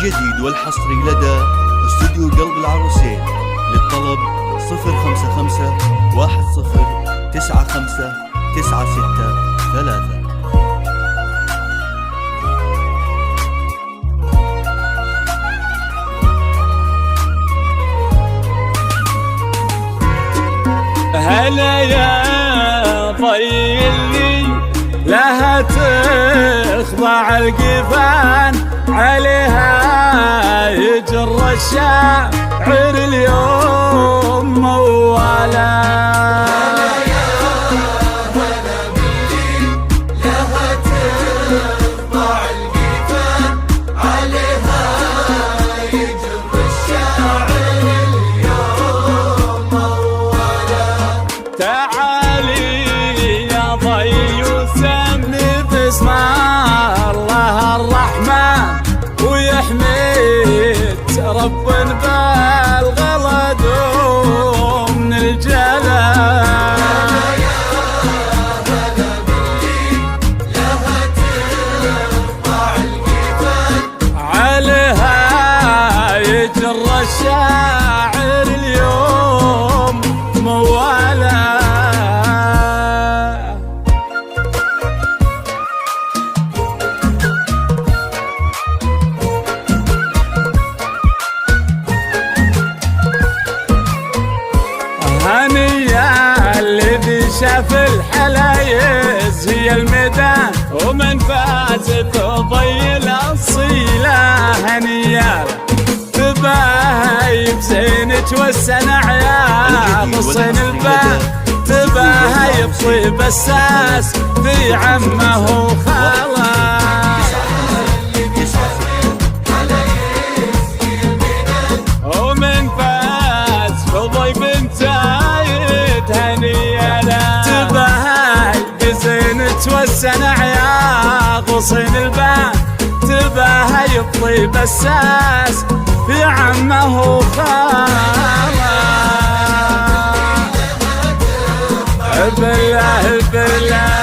الجديد والحصري لدى استوديو قلب العروسين. للطلب 055 10 95 963. هلا يا ضي اللي لها تخضع القفان، عليها يجر الشاعر اليوم مولا. هلا يا هلا باللي لها تخضع القفان، عليها يجر الشاعر اليوم مولا. تعالي يا ضي وسمي باسم الله الرحمن، ويحميد رب بالغلد ومن الجلال. هلا يا هلا باللي لها تخضع القفان، عليها يجر الشاعر اليوم موالاه. هنيا الذي شاف الحلايز هي الميدان، ومن فاز بضي الأصيلة. هنيا تباهي بزينك والسنع يا غصن البان، تباهي بطيب الساس في عمه وخاله. ومن فاز بضي بنت عيد هنيا له، تباهي بزينك والسنع يا غصن البان، تباهي بطيب الساس في عمه وخاله. بالله بالله